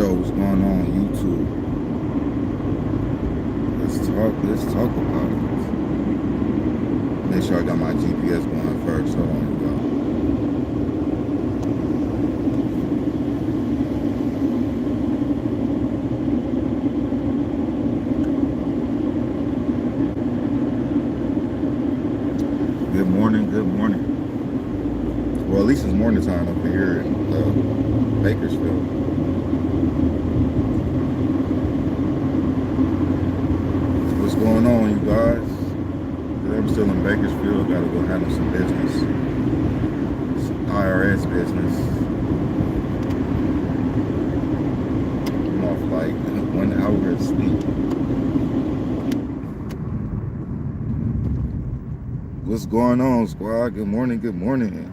Yo, what's going on YouTube? Let's talk about it. Make sure I got my GPS going first. Hold on, y'all. Good morning, good morning. Well, at least it's morning time over here in Bakersfield. What's going on, you guys? I'm still in Bakersfield. Gotta go handle some business, some IRS business. I'm off like 1 hour of sleep. What's going on, squad? Good morning, good morning.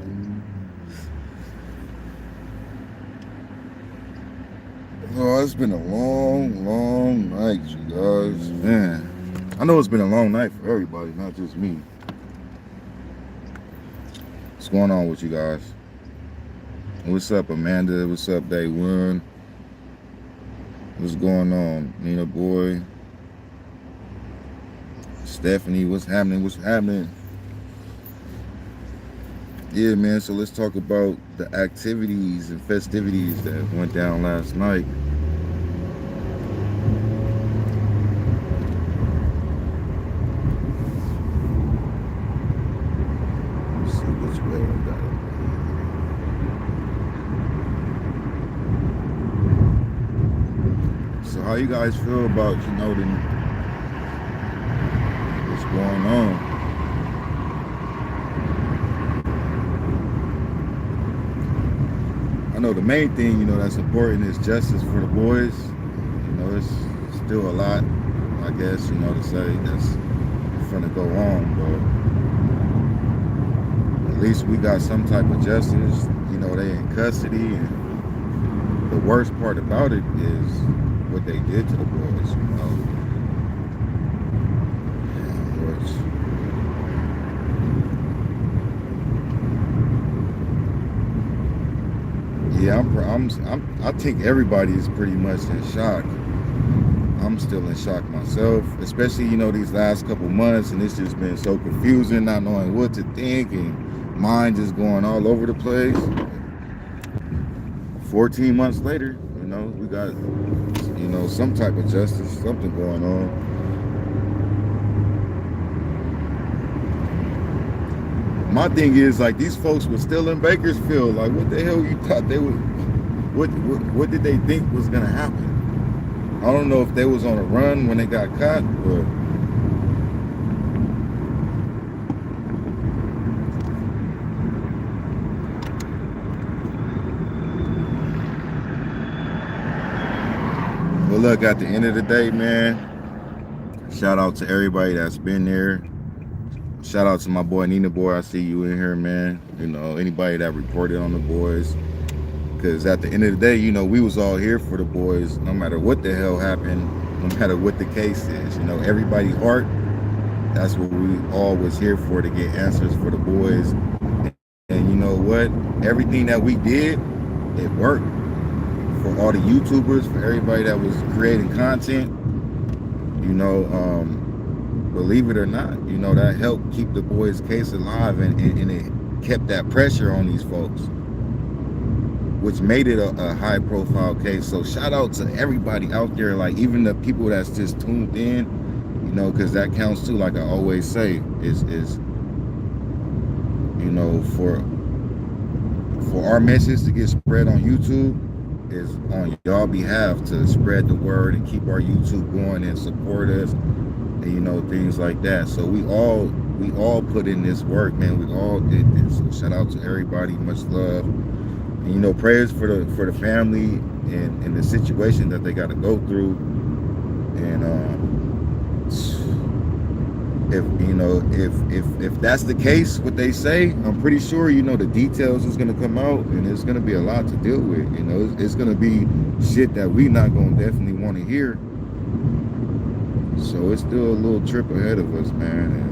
Oh, it's been a long night, you guys. Man, I know it's been a long night for everybody, not just me. What's going on with you guys? What's up, Amanda? What's up, Day One? What's going on, Nina Boy? Stephanie, what's happening? What's happening? Yeah, man, so let's talk about the activities and festivities that went down last night. Let's see which way I got it. So how you guys feel about, what's going on? I know the main thing, that's important is justice for the boys. It's still a lot, I guess, to say that's gonna go on, but at least we got some type of justice. They in custody, and the worst part about it is what they did to the boys. Yeah, I think everybody is pretty much in shock. I'm still in shock myself, especially these last couple months, and it's just been so confusing, not knowing what to think, and mind just going all over the place. 14 months later, we got some type of justice, something going on. My thing is, like, these folks were still in Bakersfield. Like, what the hell you thought they would? What did they think was gonna happen? I don't know if they was on a run when they got caught, but look, at the end of the day, man, shout out to everybody that's been there. Shout out to my boy Nina Boy. I see you in here, man. Anybody that reported on the boys. Because at the end of the day, we was all here for the boys, no matter what the hell happened, no matter what the case is. Everybody's heart, that's what we all was here for, to get answers for the boys. And you know what? Everything that we did, it worked. For all the YouTubers, for everybody that was creating content, believe it or not, that helped keep the boys' case alive, and it kept that pressure on these folks, which made it a high profile case. So shout out to everybody out there, like even the people that's just tuned in, because that counts too. Like I always say, is for our message to get spread on YouTube, is on y'all behalf to spread the word and keep our YouTube going and support us, and things like that. So we all put in this work, man. We all did this. So shout out to everybody, much love. And prayers for the family and the situation that they got to go through. And if that's the case, what they say, I'm pretty sure the details is gonna come out, and it's gonna be a lot to deal with. It's gonna be shit that we not gonna definitely want to hear. So it's still a little trip ahead of us, man.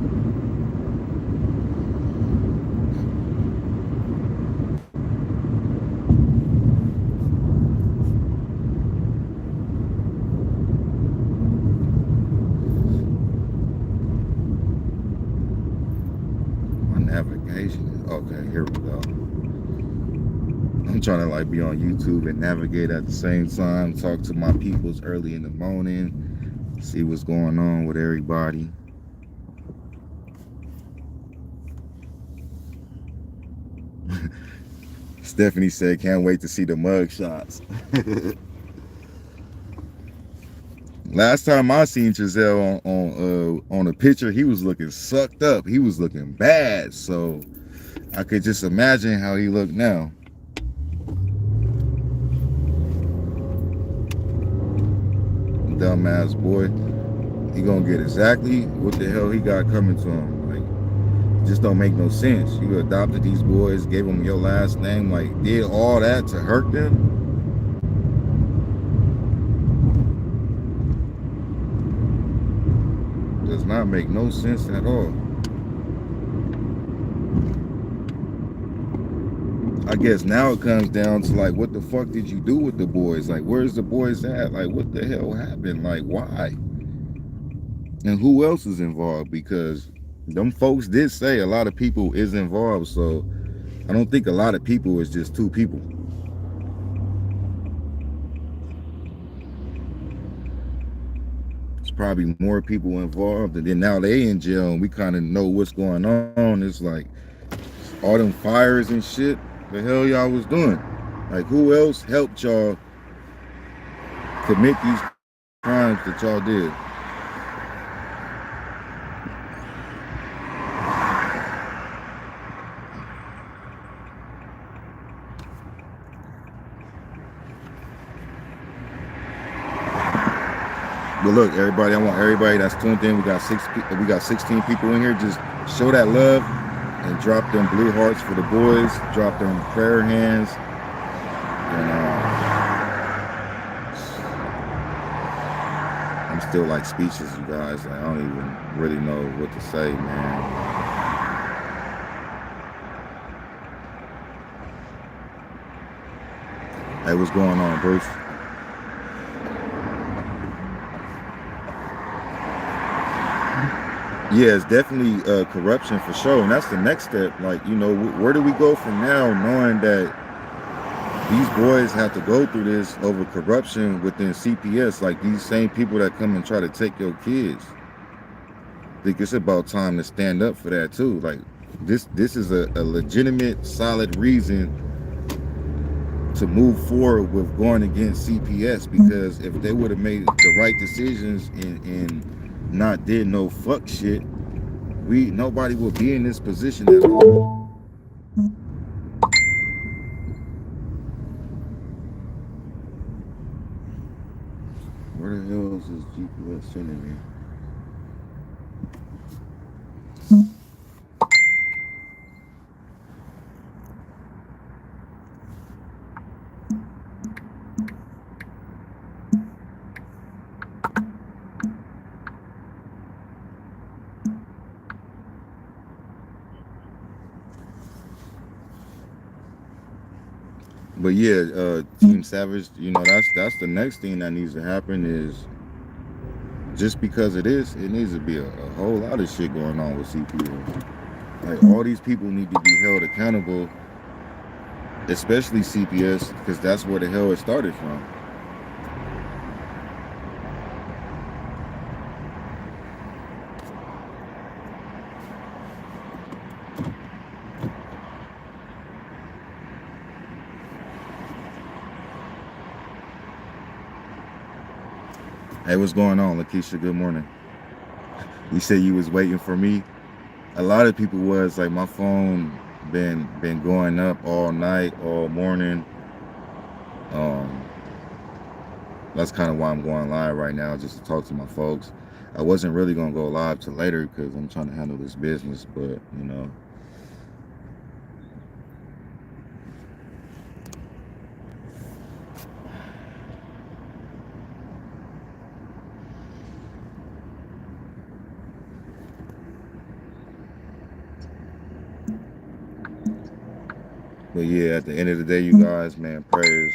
here we go. I'm trying to like be on YouTube and navigate at the same time, talk to my peoples early in the morning, see what's going on with everybody. Stephanie said, can't wait to see the mug shots. Last time I seen Giselle on a picture, he was looking sucked up. He was looking bad. So I could just imagine how he looked now. Dumbass boy. He gonna get exactly what the hell he got coming to him. Like, just don't make no sense. You adopted these boys, gave them your last name, like did all that to hurt them. Does not make no sense at all. I guess now it comes down to like, what the fuck did you do with the boys? Like, where's the boys at? Like, what the hell happened? Like, why? And who else is involved? Because them folks did say a lot of people is involved. So I don't think a lot of people is just two people. It's probably more people involved. And then now they in jail and we kind of know what's going on. It's like all them fires and shit. The hell y'all was doing? Like, who else helped y'all commit these crimes that y'all did? But look, everybody, I want everybody that's tuned in. We got 16 people in here. Just show that love and drop them blue hearts for the boys. Drop them prayer hands. And I'm still like speechless, you guys. Like, I don't even really know what to say, man. Hey, what's going on, Bruce? Yeah, it's definitely corruption for sure, and that's the next step. Like, you know, where do we go from now, knowing that these boys have to go through this over corruption within CPS? Like, these same people that come and try to take your kids. I think it's about time to stand up for that too. Like, this is a legitimate, solid reason to move forward with going against CPS, because if they would have made the right decisions and not did no fuck shit, nobody will be in this position at all. Where the hell is this GPS sending me? But yeah, Team Savage, you know, that's the next thing that needs to happen. Is just because it needs to be a whole lot of shit going on with CPS. Like, all these people need to be held accountable, especially CPS, because that's where the hell it started from. Hey, what's going on, Lakeisha? Good morning. You said you was waiting for me. A lot of people was like, my phone been going up all night, all morning. That's kind of why I'm going live right now, just to talk to my folks. I wasn't really gonna go live till later because I'm trying to handle this business, but you know. But yeah, at the end of the day, you guys, man, prayers,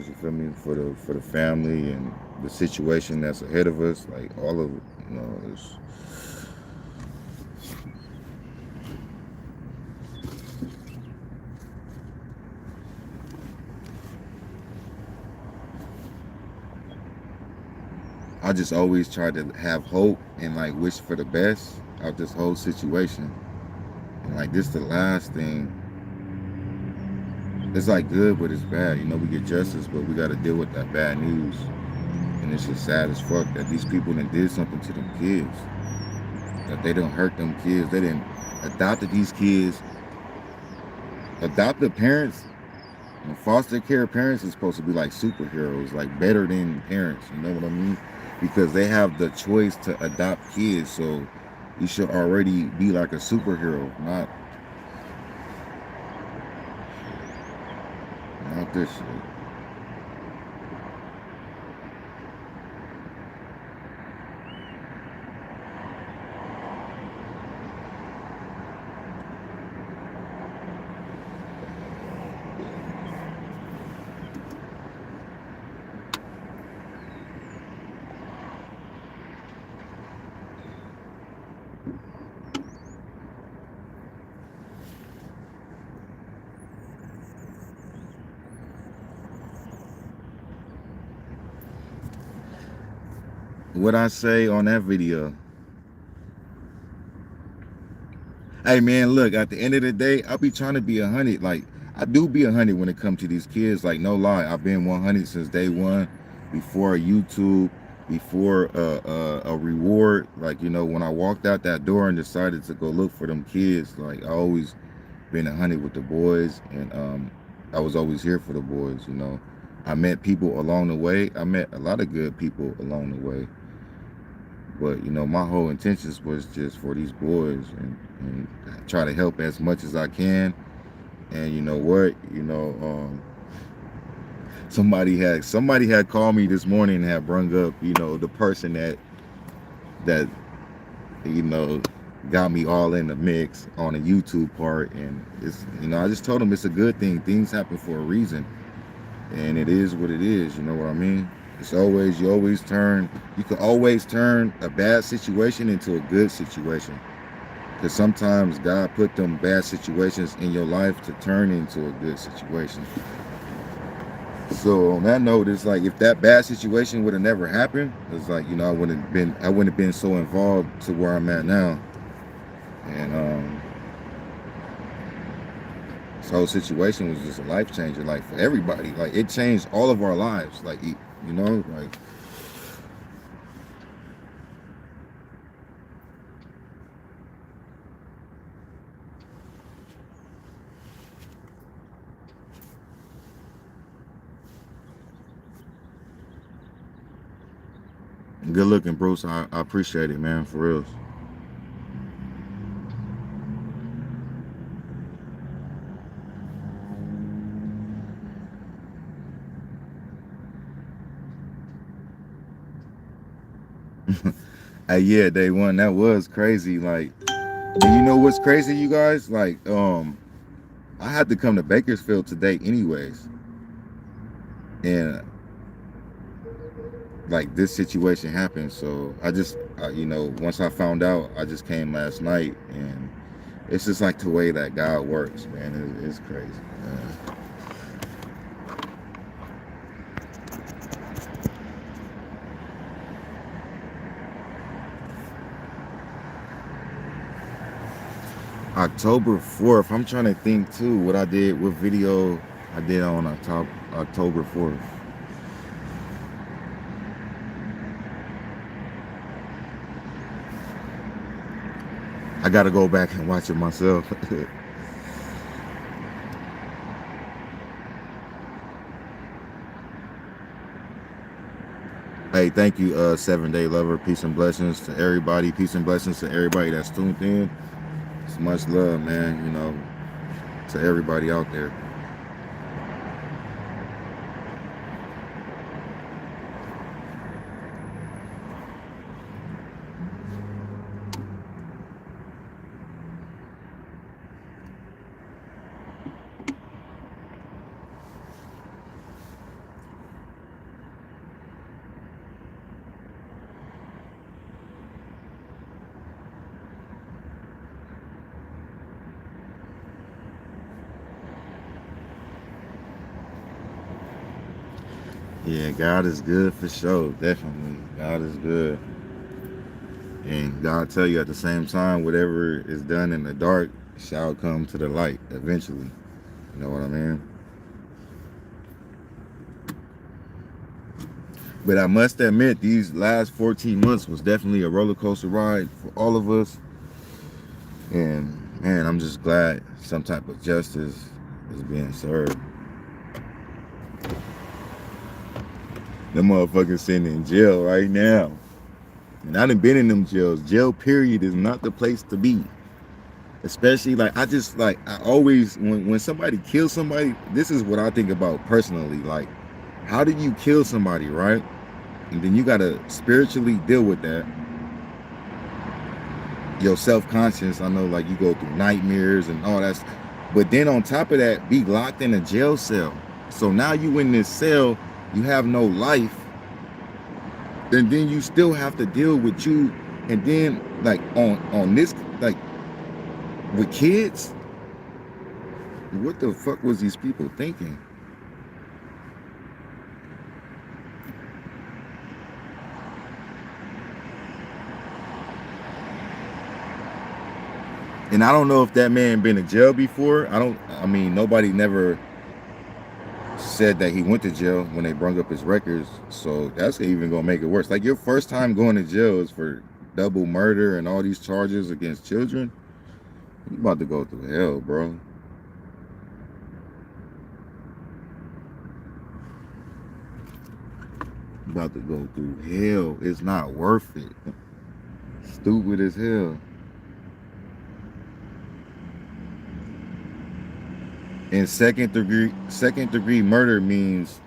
you feel me, for the family and the situation that's ahead of us. Like, all of it, you know, it's I just always try to have hope and like wish for the best out this whole situation. And like this the last thing. It's like good, but it's bad. You know, we get justice, but we got to deal with that bad news. And it's just sad as fuck that these people that did something to them kids. That they didn't hurt them kids. They didn't adopted these kids. Adopted parents and foster care parents is supposed to be like superheroes, like better than parents. You know what I mean? Because they have the choice to adopt kids. So you should already be like a superhero, not this shit. What I say on that video. Hey man, look, at the end of the day, I'll be trying to be 100. Like, I do be 100 when it comes to these kids. Like, no lie, I've been 100 since day one, before YouTube, before a reward. Like, you know, when I walked out that door and decided to go look for them kids, like, I always been 100 with the boys, and I was always here for the boys, you know. I met people along the way. I met a lot of good people along the way. But, you know, my whole intentions was just for these boys and try to help as much as I can. And you know what? You know, somebody had called me this morning and had brung up, you know, the person that you know got me all in the mix on the YouTube part. And it's, you know, I just told them it's a good thing. Things happen for a reason. And it is what it is, you know what I mean? It's always, you can always turn a bad situation into a good situation. Because sometimes God put them bad situations in your life to turn into a good situation. So on that note, it's like if that bad situation would have never happened, it's like, you know, I wouldn't have been so involved to where I'm at now. And this whole situation was just a life changer, like for everybody. Like it changed all of our lives. Like, you know, like good looking, Bruce. I appreciate it, man, for real. Hey, yeah, day one, that was crazy. Like, do you know what's crazy, you guys? Like, I had to come to Bakersfield today anyways. And like this situation happened. So I just, you know, once I found out, I just came last night, and it's just like the way that God works, man. It's crazy, man. October 4th, I'm trying to think too what video I did on October 4th. I gotta go back and watch it myself. Hey, thank you, 7-Day Lover. Peace and blessings to everybody. Peace and blessings to everybody that's tuned in. It's much love, man, you know, to everybody out there. Yeah, God is good for sure. Definitely, God is good, and God tell you at the same time, whatever is done in the dark shall come to the light eventually. You know what I mean? But I must admit, these last 14 months was definitely a roller coaster ride for all of us. And man, I'm just glad some type of justice is being served. Them motherfuckers sitting in jail right now. And I done been in them jails. Jail period is not the place to be. Especially like I always when somebody kills somebody, this is what I think about personally. Like, how do you kill somebody, right? And then you gotta spiritually deal with that. Your self-conscious, I know like you go through nightmares and all that. But then on top of that, be locked in a jail cell. So now you in this cell, you have no life, and then you still have to deal with you. And then like on this, like with kids, what the fuck was these people thinking? And I don't know if that man been in jail before. I mean, nobody never said that he went to jail when they brung up his records. So that's even gonna make it worse. Like, your first time going to jail is for double murder and all these charges against children. You about to go through hell, bro. You about to go through hell. It's not worth it. Stupid as hell. And second degree murder means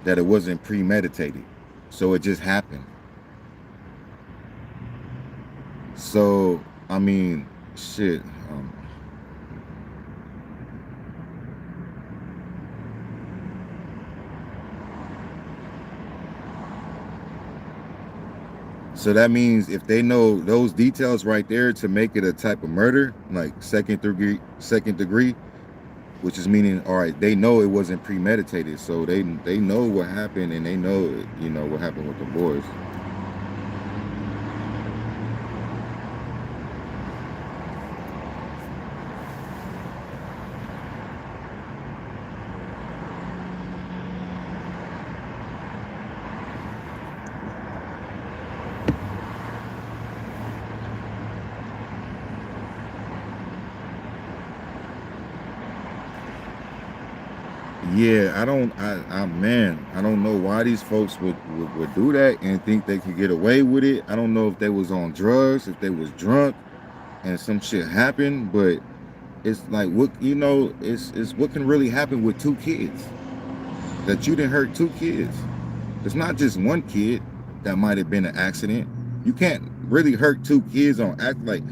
that it wasn't premeditated. So it just happened. So I mean, shit. So that means if they know those details right there to make it a type of murder, like second degree, which is meaning, all right, they know it wasn't premeditated. So they know what happened, and they know, what happened with the boys. Yeah, I don't know why these folks would do that and think they could get away with it. I don't know if they was on drugs, if they was drunk and some shit happened, but it's like, it's what can really happen with two kids, that you didn't hurt two kids. It's not just one kid that might have been an accident. You can't really hurt two kids on act like,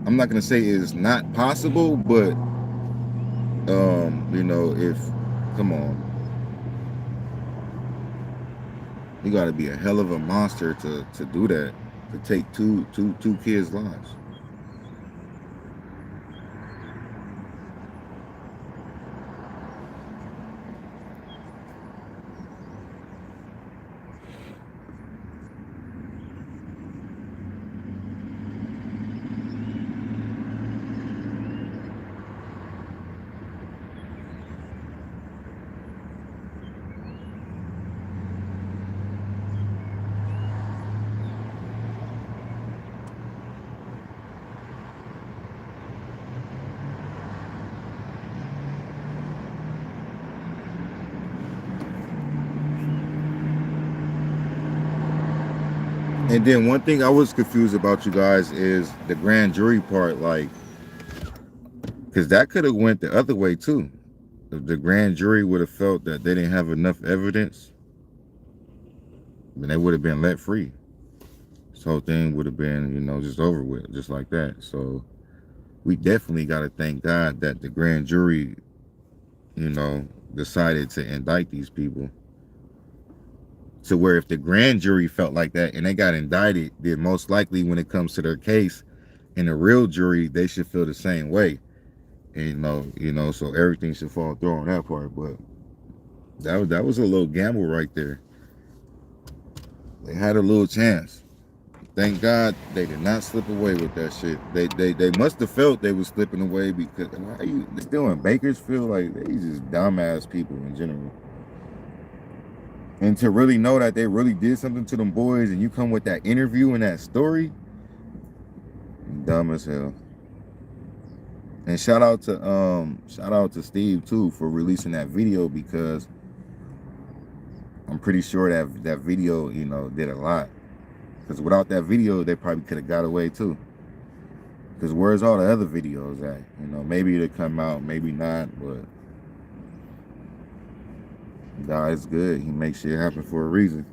I'm not gonna say it's not possible, but if, come on, you got to be a hell of a monster to do that, to take two kids' lives. And then one thing I was confused about, you guys, is the grand jury part, like, because that could have went the other way too. If the grand jury would have felt that they didn't have enough evidence, then they would have been let free. This whole thing would have been, just over with, just like that. So we definitely got to thank God that the grand jury, you know, decided to indict these people. To where if the grand jury felt like that and they got indicted, then most likely when it comes to their case in the real jury, they should feel the same way. And so everything should fall through on that part. But That was a little gamble right there. They had a little chance. Thank God they did not slip away with that shit. They must have felt they was slipping away because why are you still in Bakersfield? Like they just dumbass people in general. And to really know that they really did something to them boys, and you come with that interview and that story, dumb as hell. And shout out to Steve too for releasing that video, because I'm pretty sure that video, you know, did a lot. Because without that video, they probably could have got away too. Because where's all the other videos at? You know, maybe it'll come out, maybe not, but God is good. He makes shit happen for a reason.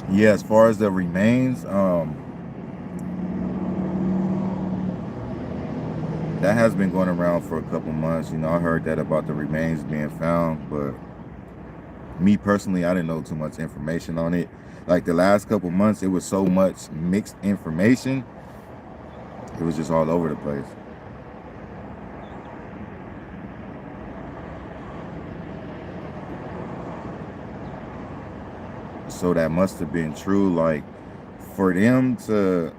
Yeah, as far as the remains, that has been going around for a couple months. You know, I heard that about the remains being found, but me personally, I didn't know too much information on it. Like the last couple months, it was so much mixed information. It was just all over the place. So that must have been true. Like for them to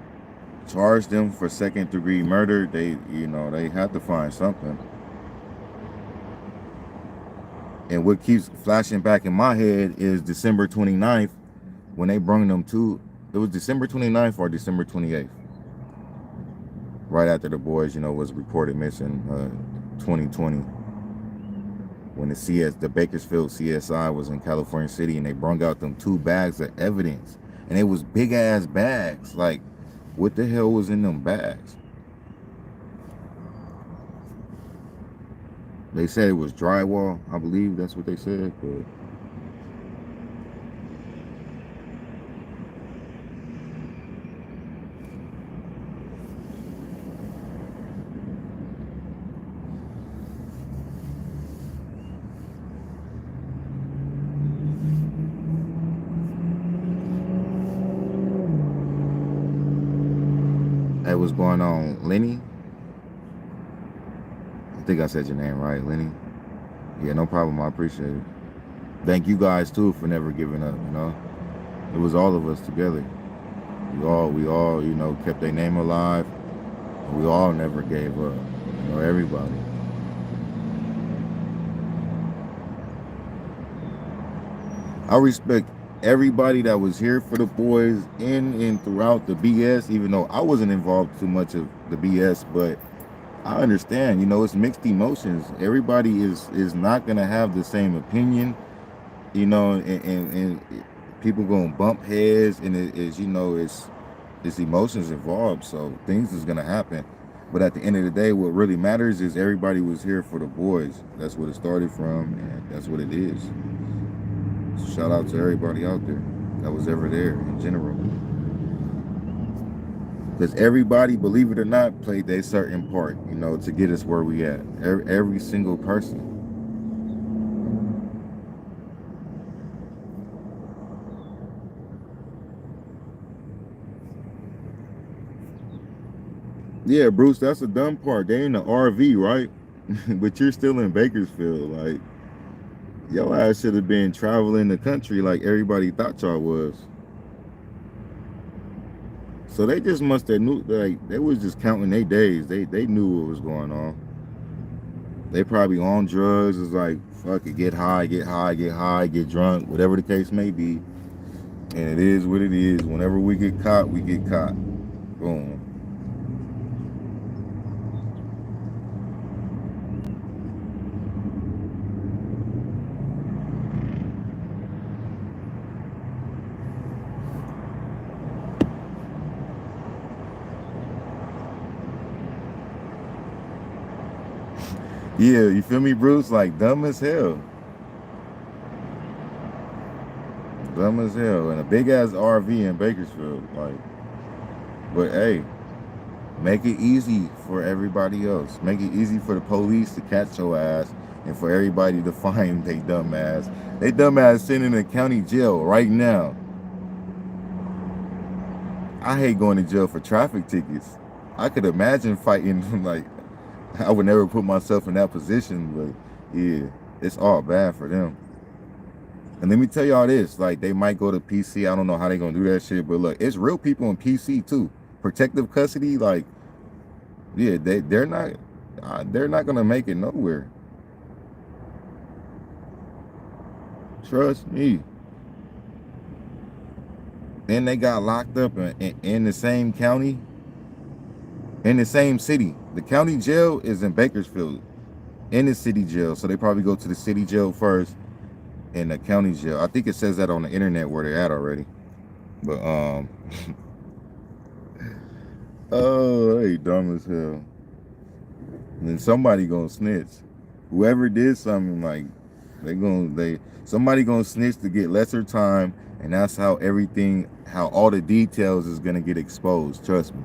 charge them for second-degree murder, they, you know, they had to find something. And what keeps flashing back in my head is December 29th, when they brought them to, it was December 29th or December 28th, right after the boys, you know, was reported missing, 2020, when the Bakersfield CSI was in California City, and they brought out them 2 bags of evidence, and it was big ass bags. Like, what the hell was in them bags? They said it was drywall. I believe that's what they said, but hey, what's going on, Lenny? I think I said your name right, Lenny. Yeah, no problem. I appreciate it. Thank you guys too for never giving up. You know, it was all of us together. We all, you know, kept their name alive. We all never gave up. You know, everybody. I respect everybody that was here for the boys in and throughout the BS, even though I wasn't involved too much of the BS, but I understand, you know, it's mixed emotions. Everybody is not gonna have the same opinion, you know, and people gonna bump heads, and it is, you know, it's emotions involved, so things is gonna happen. But at the end of the day, what really matters is everybody was here for the boys. That's what it started from, and that's what it is. So shout out to everybody out there that was ever there in general. Because everybody, believe it or not, played their certain part, you know, to get us where we at. Every single person. Yeah, Bruce, that's the dumb part. They in the RV, right? But you're still in Bakersfield. Like, your ass should have been traveling the country like everybody thought y'all was. So they just must have knew, like, they was just counting their days. They knew what was going on. They probably on drugs. It's like, fuck it, get high, get drunk, whatever the case may be. And it is what it is. Whenever we get caught, we get caught. Boom. Yeah, you feel me, Bruce? Like, dumb as hell. Dumb as hell. And a big ass RV in Bakersfield. Like, But hey, make it easy for everybody else. Make it easy for the police to catch your ass and for everybody to find they dumb ass. They dumb ass sitting in a county jail right now. I hate going to jail for traffic tickets. I could imagine fighting, like, I would never put myself in that position, but yeah, it's all bad for them. And let me tell y'all this, like, they might go to PC. I don't know how they gonna do that shit, but look, it's real people in PC too. Protective custody, like, yeah, they're not gonna make it nowhere. Trust me. And they got locked up in the same county, in the same city. The county jail is in Bakersfield, in the city jail. So they probably go to the city jail first and the county jail. I think it says that on the internet where they're at already. But oh, they dumb as hell. And then somebody gonna snitch. Whoever did something, like, somebody gonna snitch to get lesser time, and that's how everything, how all the details is gonna get exposed. Trust me.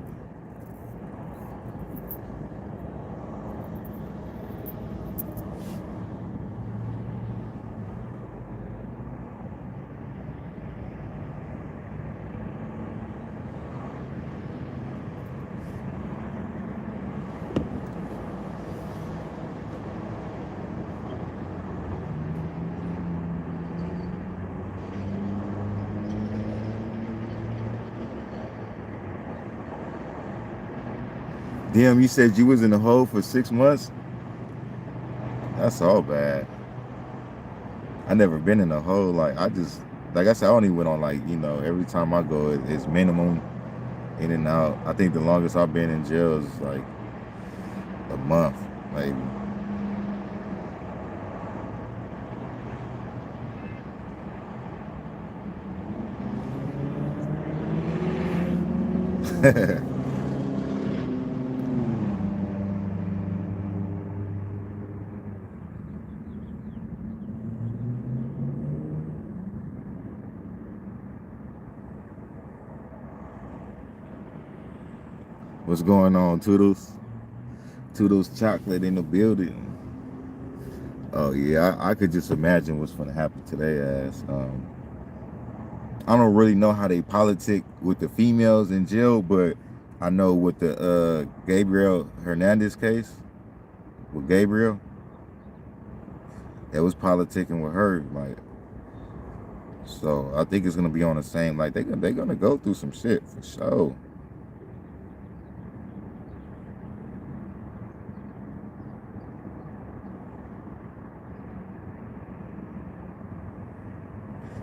Damn, you said you was in the hole for 6 months? That's all bad. I never been in a hole. Like, like I said, I only went on, like, every time I go, it's minimum in and out. I think the longest I've been in jail is like a month, maybe. What's going on, Toodles? Toodles chocolate in the building. Oh yeah, I could just imagine what's gonna happen to their ass. I don't really know how they politic with the females in jail, but I know with the Gabriel Hernandez case, with Gabriel, it was politicking with her, like. So I think it's gonna be on the same, like, they're gonna go through some shit for sure.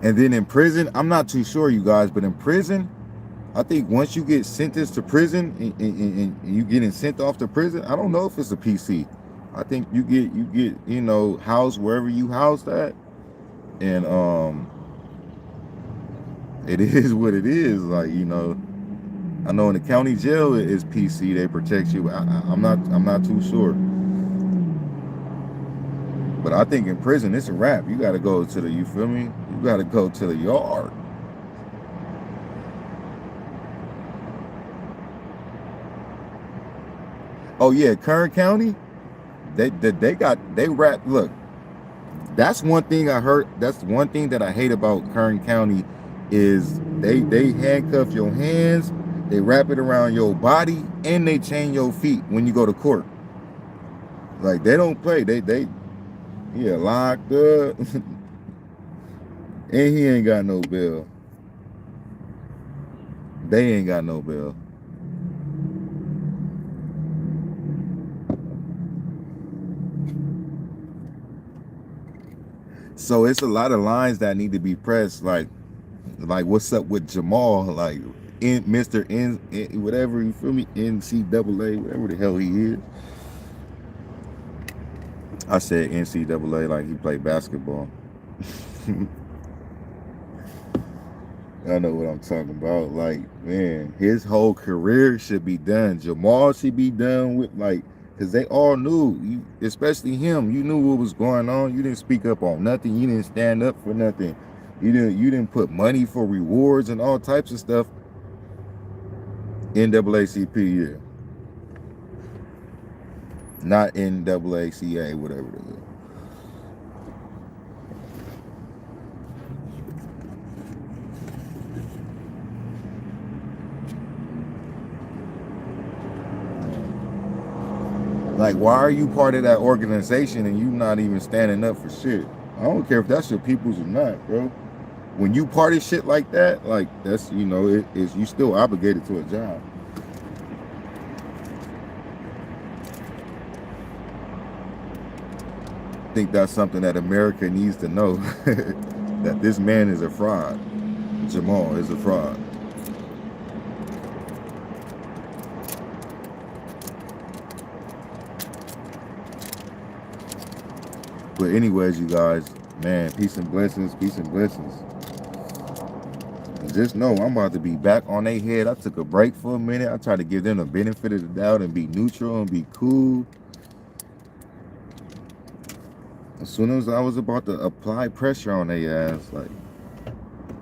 And then in prison, I'm not too sure, you guys, but in prison, I think once you get sentenced to prison and you getting sent off to prison, I don't know if it's a PC. I think you get housed wherever you housed at, and it is what it is. Like, I know in the county jail it is PC. They protect you. I'm not too sure. But I think in prison, it's a wrap. You got to go to you feel me? You got to go to the yard. Oh yeah, Kern County, they wrap. Look, that's one thing I heard. That's one thing that I hate about Kern County is they handcuff your hands, they wrap it around your body, and they chain your feet when you go to court. Like, they don't play. They locked up. And he ain't got no bill. They ain't got no bill. So it's a lot of lines that need to be pressed, like what's up with Jamal, like Mr. N, whatever, you feel me, NCAA, whatever the hell he is. I said NCAA like he played basketball. I know what I'm talking about. Like, man, his whole career should be done. Jamal should be done with, like, because they all knew, especially him. You knew what was going on. You didn't speak up on nothing. You didn't stand up for nothing. You didn't put money for rewards and all types of stuff. NAACP, yeah. Not NAACA, whatever it is. Like, why are you part of that organization and you not even standing up for shit? I don't care if that's your peoples or not, bro. When you part of shit like that, like that's it is you still obligated to a job. I think that's something that America needs to know. That this man is a fraud. Jamal is a fraud. But anyways, you guys, man, peace and blessings, peace and blessings. Just know I'm about to be back on their head. I took a break for a minute. I tried to give them the benefit of the doubt and be neutral and be cool. As soon as I was about to apply pressure on their ass, like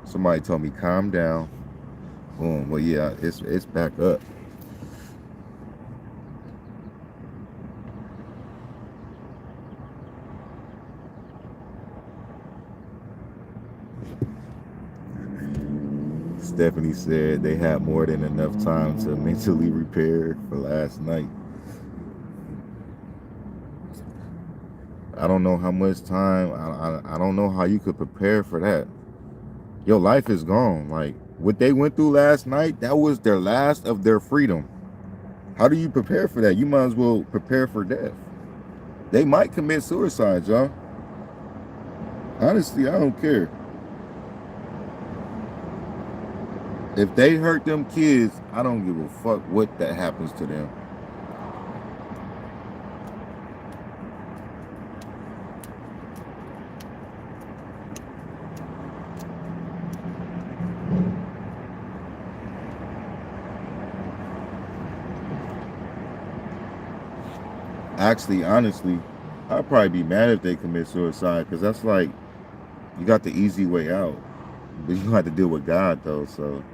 somebody told me calm down. Boom. Well, yeah, it's back up. Stephanie said they had more than enough time to mentally prepare for last night. I don't know how much time. I don't know how you could prepare for that. Your life is gone. Like what they went through last night, that was their last of their freedom. How do you prepare for that? You might as well prepare for death. They might commit suicide, y'all. Honestly, I don't care. If they hurt them kids, I don't give a fuck what that happens to them. Actually, honestly, I'd probably be mad if they commit suicide because that's like you got the easy way out, but you have to deal with God though. So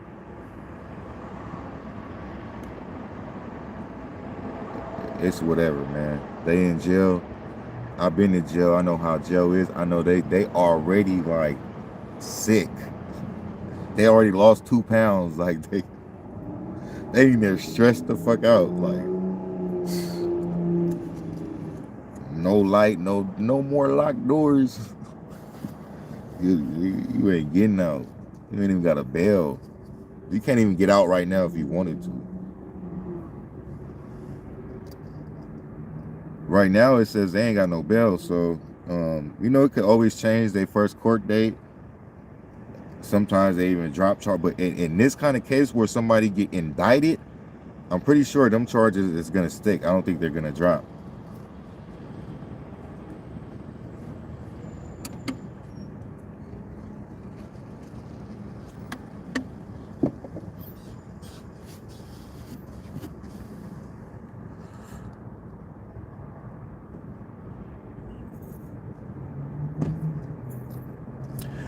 it's whatever, man. They in jail. I've been in jail. I know how jail is. I know they already like sick. They already lost 2 pounds. Like they in there stressed the fuck out. Like no light, no more locked doors. You ain't getting out. You ain't even got a bail. You can't even get out right now if you wanted to. Right now it says they ain't got no bail, so it could always change their first court date. Sometimes they even drop charge, but in this kind of case where somebody get indicted, I'm pretty sure them charges is gonna stick. I don't think they're gonna drop.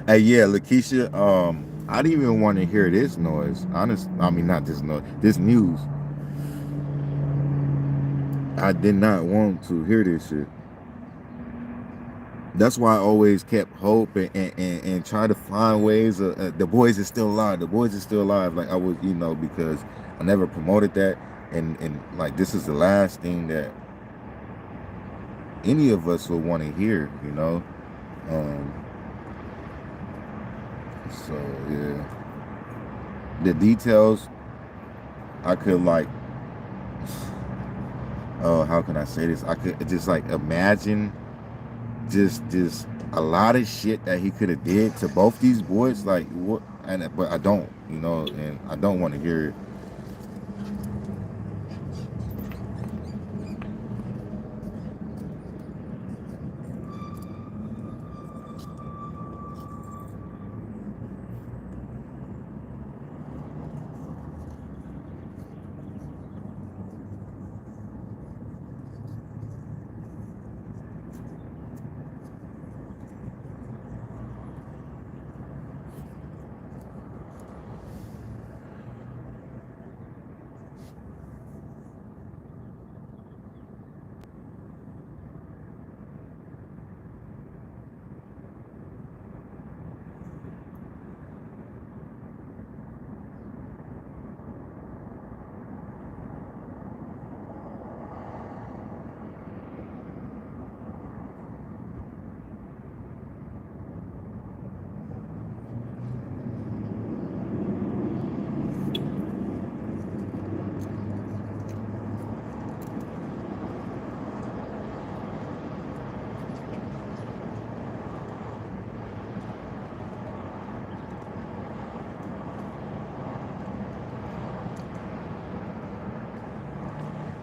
Hey, yeah, Lakeisha, I didn't even want to hear this noise. I mean, not this noise, this news. I did not want to hear this shit. That's why I always kept hope and try to find ways. The boys is still alive. The boys is still alive. Like I was, because I never promoted that. And like this is the last thing that any of us will want to hear, So yeah, the details I could like. Oh, how can I say this? I could just like imagine just a lot of shit that he could have did to both these boys. Like what? But I don't, and I don't want to hear it.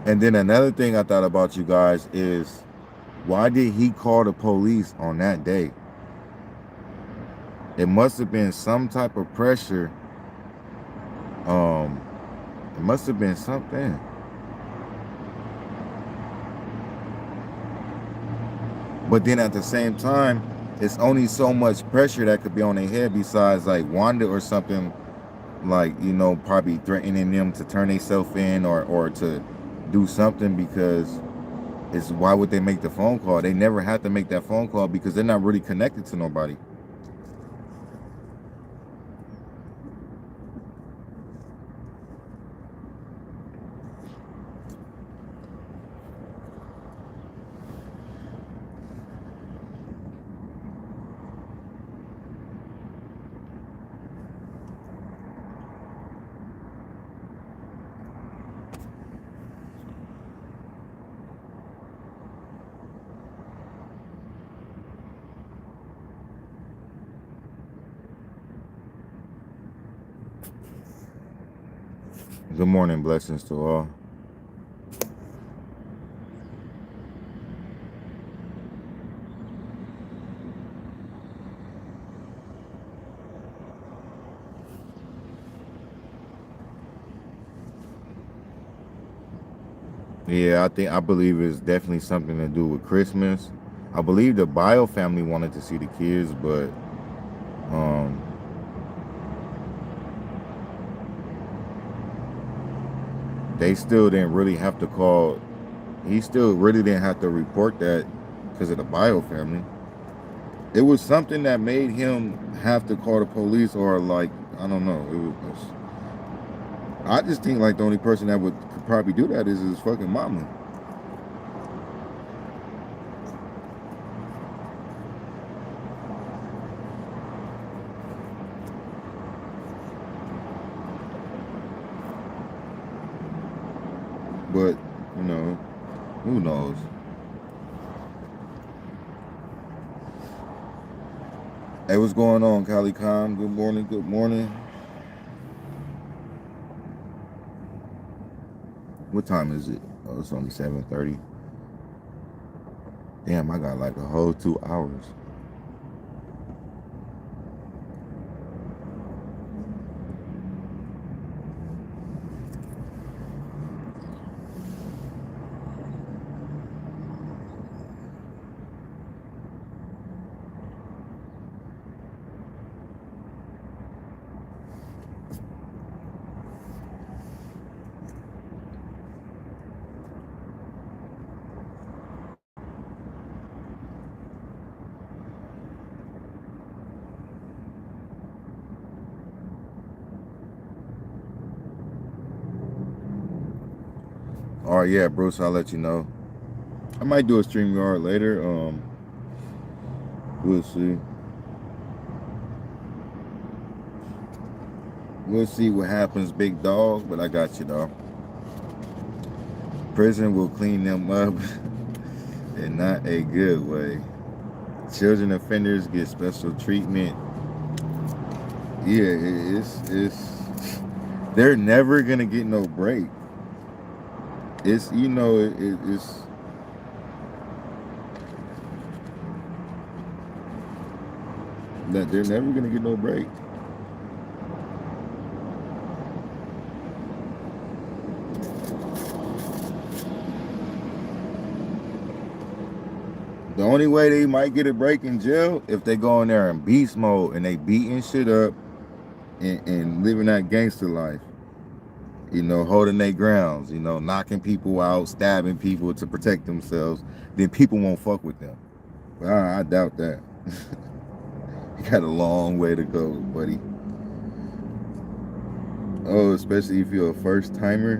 And then another thing I thought about, you guys, is why did he call the police on that day? It must have been some type of pressure. Um, it must have been something. But then at the same time, it's only so much pressure that could be on their head besides like Wanda or something, like, you know, probably threatening them to turn themselves in or to do something, because it's why would they make the phone call? They never have to make that phone call because they're not really connected to nobody. Good morning, blessings to all. Yeah, I believe it's definitely something to do with Christmas. I believe the Bio family wanted to see the kids, but um they still didn't really have to call. He still really didn't have to report that because of the Bio family. It was something that made him have to call the police, or like, I don't know. It was. I just think like the only person that could probably do that is his fucking mama. But you know, who knows? Hey, what's going on, Cali Khan? Good morning. Good morning. What time is it? Oh, it's only 7:30. Damn, I got like a whole 2 hours. All right, yeah, Bruce, I'll let you know. I might do a StreamYard later. We'll see. We'll see what happens, big dog. But I got you, dog. Prison will clean them up, in not a good way. Children offenders get special treatment. Yeah, it's they're never gonna get no break. It's, you know, it's that they're never gonna get no break. The only way they might get a break in jail if they go in there in beast mode and they beating shit up and living that gangster life. You know, holding their grounds, you know, knocking people out, stabbing people to protect themselves, then people won't fuck with them. But I doubt that. You got a long way to go, buddy. Oh, especially if you're a first timer.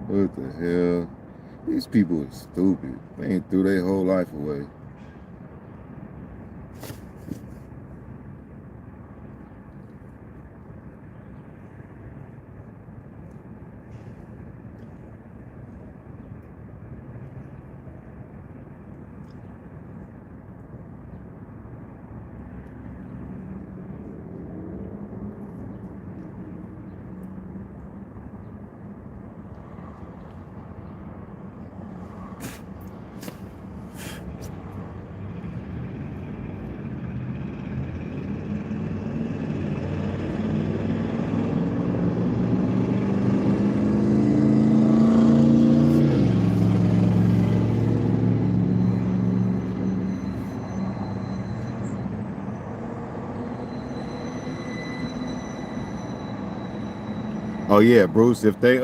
What the hell? These people are stupid. They ain't threw their whole life away. Oh yeah, Bruce. If they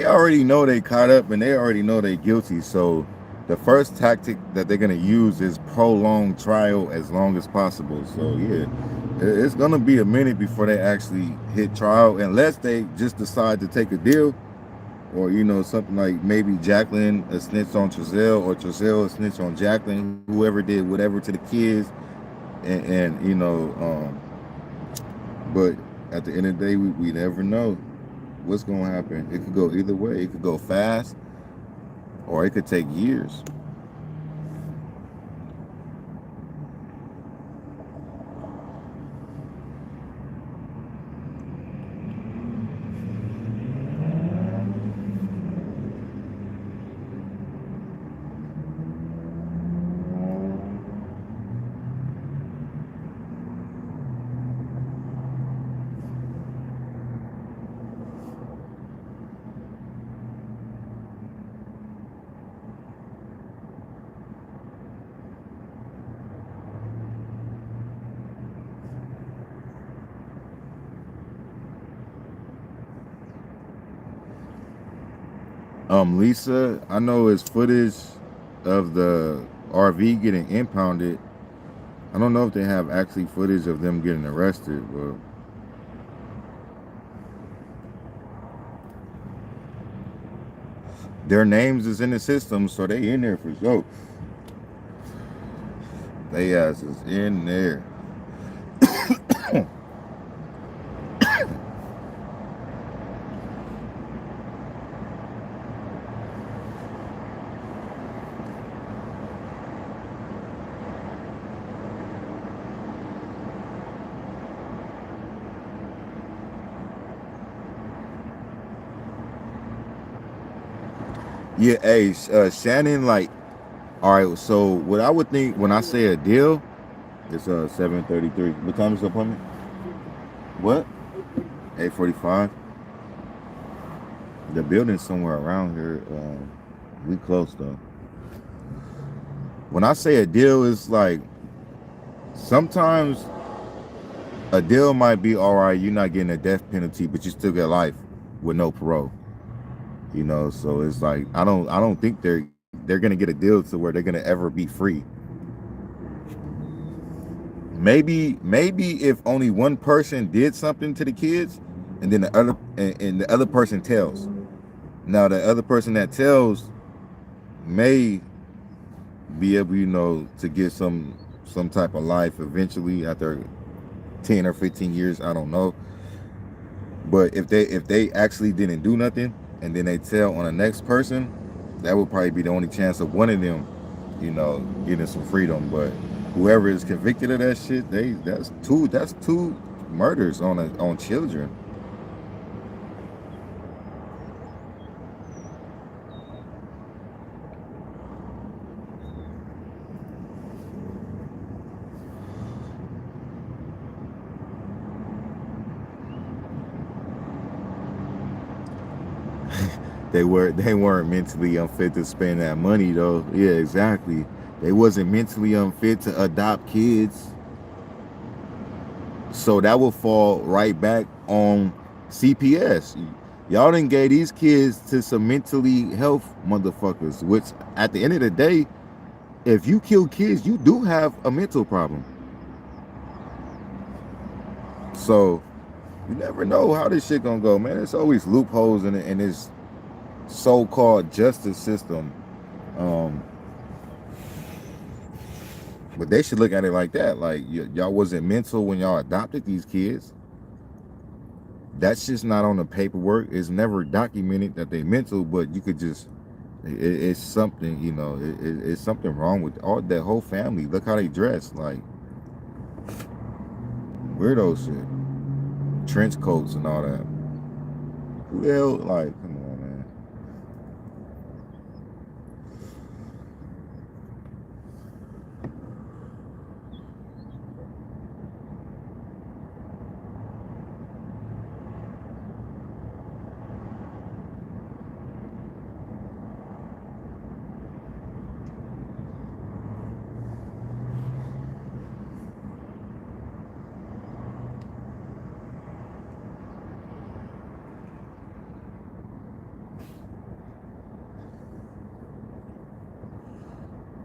already know they caught up and they already know they guilty. So the first tactic that they're gonna use is prolong trial as long as possible. So yeah, it's gonna be a minute before they actually hit trial, unless they just decide to take a deal, or something like maybe Jacqueline a snitch on Trezell, or Trezell a snitch on Jacqueline, whoever did whatever to the kids, and but at the end of the day, we never know what's gonna happen. It could go either way. It could go fast, or it could take years. Lisa, I know it's footage of the RV getting impounded. I don't know if they have actually footage of them getting arrested, but their names is in the system, so they in there for sure. They ass is in there. Yeah, hey, Shannon, like, all right. So what I would think when I say a deal, it's 7:33. What time is the appointment? What? 8:45. The building's somewhere around here. We close though. When I say a deal, it's like sometimes a deal might be all right. You're not getting a death penalty, but you still get life with no parole. So it's like I don't think they're gonna get a deal to where they're gonna ever be free. Maybe if only one person did something to the kids, and then the other person tells. Now the other person that tells may be able, to get some type of life eventually after 10 or 15 years. I don't know. But if they actually didn't do nothing and then they tell on the next person, that would probably be the only chance of one of them, getting some freedom. But whoever is convicted of that shit, that's two murders on children. They weren't mentally unfit to spend that money though. Yeah, exactly. They wasn't mentally unfit to adopt kids. So that will fall right back on CPS. Y'all done gave these kids to some mentally health motherfuckers, which at the end of the day, if you kill kids, you do have a mental problem. So you never know how this shit gonna go, man. There's always loopholes in this so-called justice system. Um, but they should look at it like that. Like y'all wasn't mental when y'all adopted these kids. That's just not on the paperwork. It's never documented that they mental, but you could just it's something, it's something wrong with all that whole family. Look how they dress, like weirdo shit, trench coats and all that. Who the hell, like, come on, man.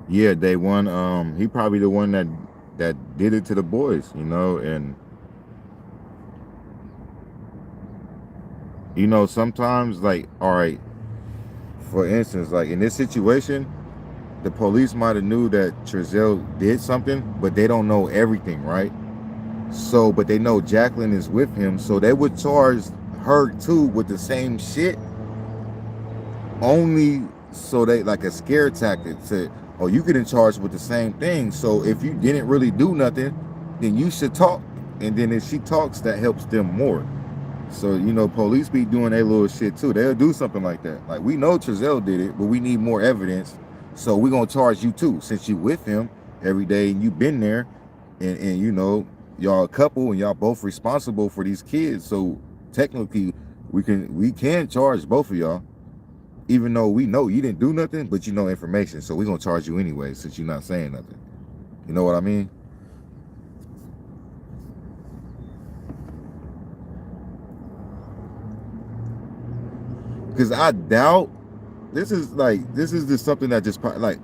Yeah, day one. He probably the one that did it to the boys, and sometimes, like, all right, for instance, like in this situation, the police might have knew that Trezell did something, but they don't know everything, right? So, but they know Jacqueline is with him, so they would charge her too with the same shit, only so they like a scare tactic to, oh, you get in charge with the same thing. So if you didn't really do nothing, then you should talk. And then if she talks, that helps them more. So, police be doing their little shit too. They'll do something like that. Like, we know Trezell did it, but we need more evidence. So we're gonna charge you too, since you with him every day and you've been there, and y'all a couple and y'all both responsible for these kids. So technically we can charge both of y'all, even though we know you didn't do nothing, but you know information. So we're gonna charge you anyway, since you're not saying nothing. You know what I mean? Because I doubt this is just something that just like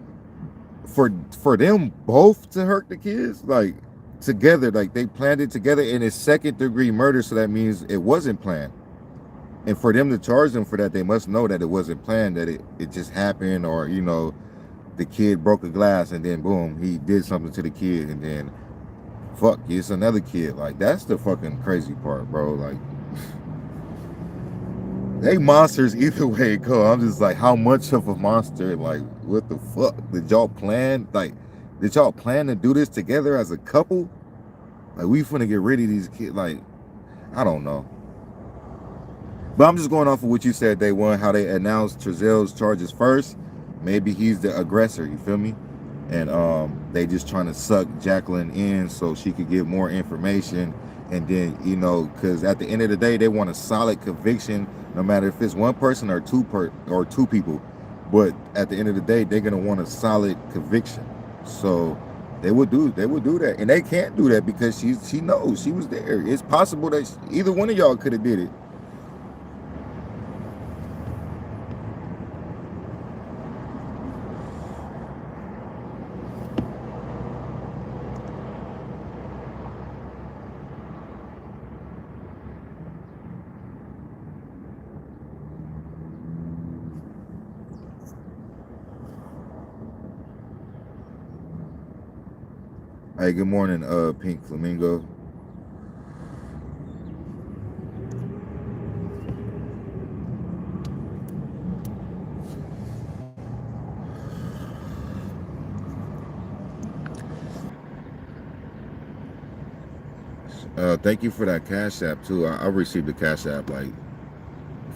for them both to hurt the kids, like together, like they planned it together, and it's second degree murder, so that means it wasn't planned. And for them to charge them for that, they must know that it wasn't planned, that it just happened, or the kid broke a glass and then boom, he did something to the kid, and then fuck, it's another kid. Like, that's the fucking crazy part, bro. Like, they monsters either way it go. I'm just like, how much of a monster? Like, what the fuck? Did y'all plan? Like, did y'all plan to do this together as a couple? Like, we finna get rid of these kids? Like, I don't know. But I'm just going off of what you said day one, how they announced Trezell's charges first. Maybe he's the aggressor, you feel me? And they just trying to suck Jacqueline in so she could get more information. And then, because at the end of the day, they want a solid conviction, no matter if it's one person or two people. But at the end of the day, they're gonna want a solid conviction. So they would do that, and they can't do that because she knows she was there. It's possible that either one of y'all could have did it. Hey, good morning, Pink Flamingo. Thank you for that Cash App too. I received the Cash App like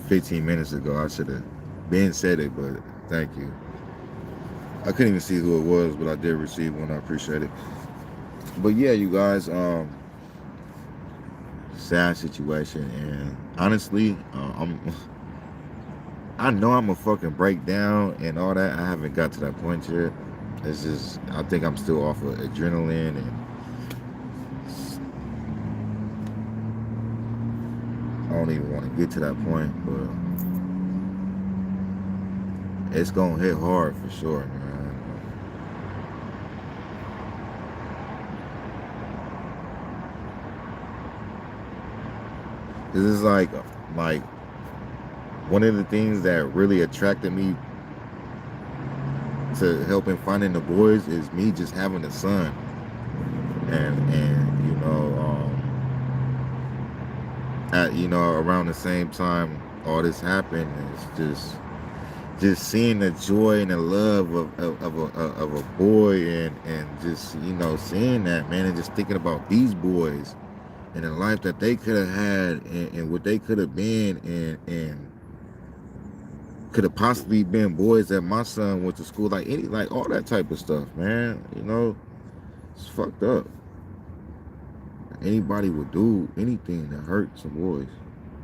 15 minutes ago. I should have been said it, but thank you. I couldn't even see who it was, but I did receive one. I appreciate it. But yeah, you guys, sad situation, and honestly, I know I'm a fucking breakdown and all that. I haven't got to that point yet. It's just I think I'm still off of adrenaline, and I don't even want to get to that point, but it's gonna hit hard for sure, man. 'Cause it's like one of the things that really attracted me to helping finding the boys is me just having a son, and around the same time all this happened, it's just seeing the joy and the love of a boy, and just seeing that, man, and just thinking about these boys and the life that they could have had, and what they could have been, and could have possibly been boys that my son went to school, like all that type of stuff, man. It's fucked up. Anybody would do anything to hurt some boys,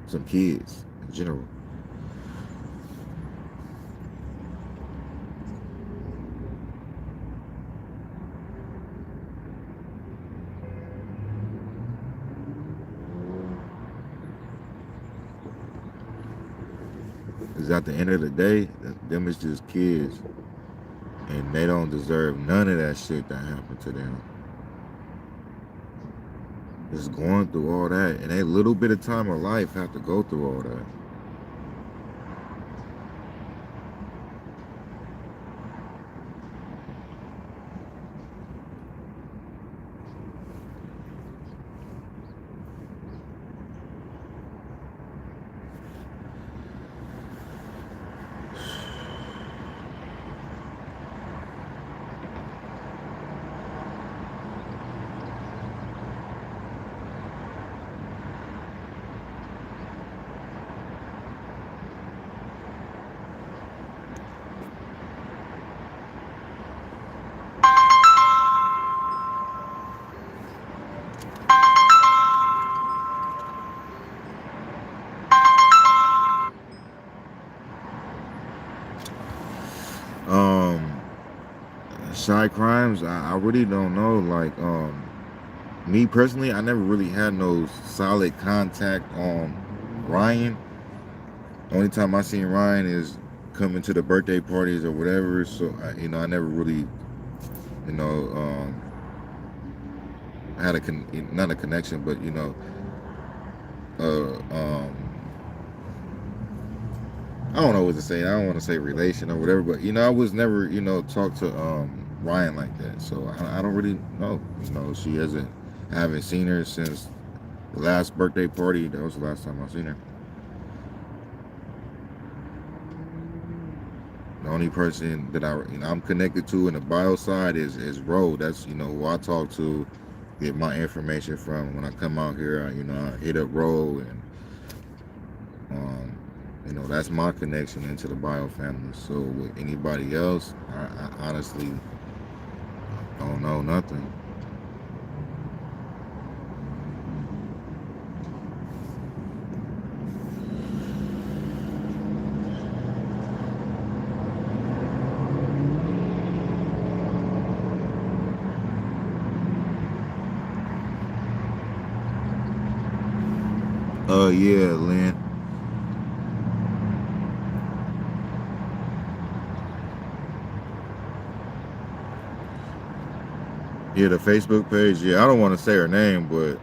some kids in general. Because at the end of the day, them is just kids. And they don't deserve none of that shit that happened to them. Just going through all that. And a little bit of time of life have to go through all that. Um, Shy crimes, I really don't know. Like, me personally, I never really had no solid contact on Ryan. Only time I seen Ryan is coming to the birthday parties or whatever. So, I never really, you know, had not a connection, but uh, um, I don't know what to say. I don't want to say relation or whatever, but I was never, talk to Ryan like that. So I don't really know. She hasn't. I haven't seen her since the last birthday party. That was the last time I seen her. The only person that I'm connected to in the bio side is Ro. That's who I talk to, get my information from. When I come out here, I hit up Ro, and that's my connection into the bio family. So with anybody else, I honestly don't know nothing. Yeah, Lynn. Yeah, the Facebook page. Yeah, I don't want to say her name, but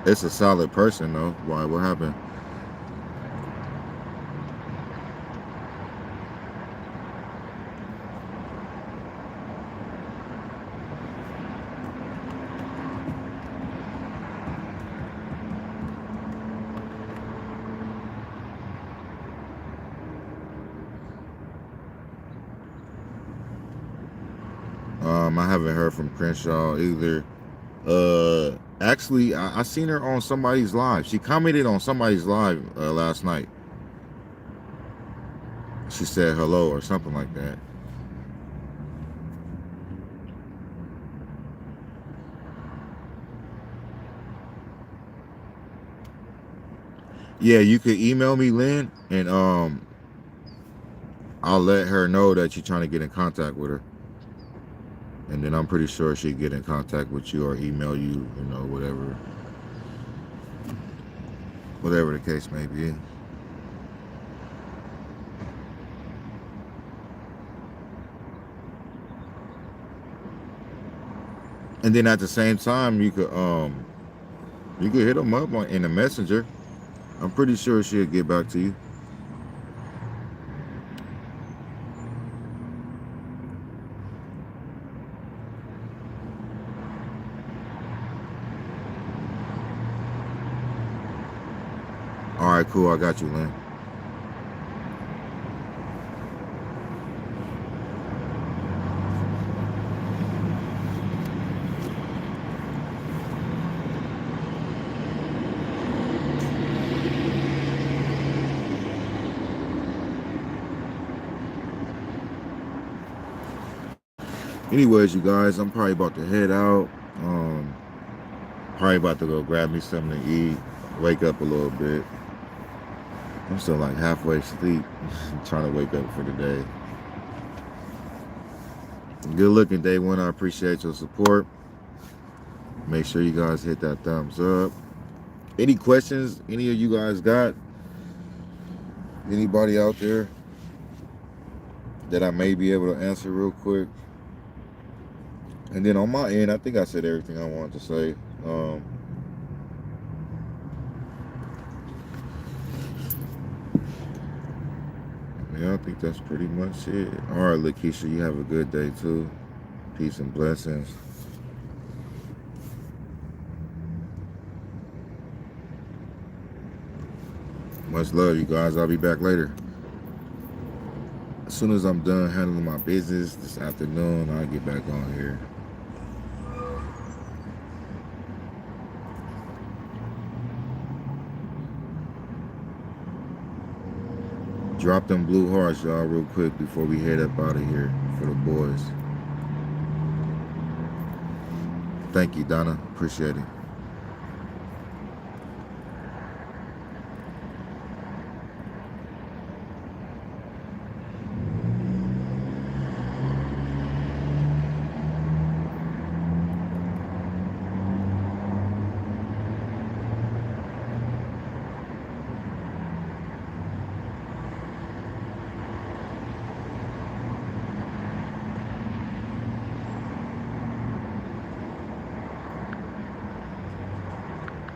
it's a solid person though. Why? What happened? I haven't heard from Crenshaw either. Actually, I seen her on somebody's live. She commented on somebody's live last night. She said hello or something like that. Yeah, you could email me, Lynn, and I'll let her know that you're trying to get in contact with her. And then I'm pretty sure she'll get in contact with you or email you, whatever the case may be. And then at the same time, you could hit them up in the messenger. I'm pretty sure she'll get back to you. All right, cool. I got you, Lynn. Anyways, you guys, I'm probably about to head out. Probably about to go grab me something to eat, wake up a little bit. I'm still like halfway asleep, trying to wake up for the day. Good looking, day one. I appreciate your support. Make sure you guys hit that thumbs up. Any questions any of you guys got? Anybody out there? that I may be able to answer real quick. And then on my end, I think I said everything I wanted to say. Yeah, I think that's pretty much it. All right, Lakeisha, you have a good day too. Peace and blessings. Much love, you guys. I'll be back later. As soon as I'm done handling my business this afternoon, I'll get back on here. Drop them blue hearts, y'all, real quick before we head up out of here for the boys. Thank you, Donna. Appreciate it.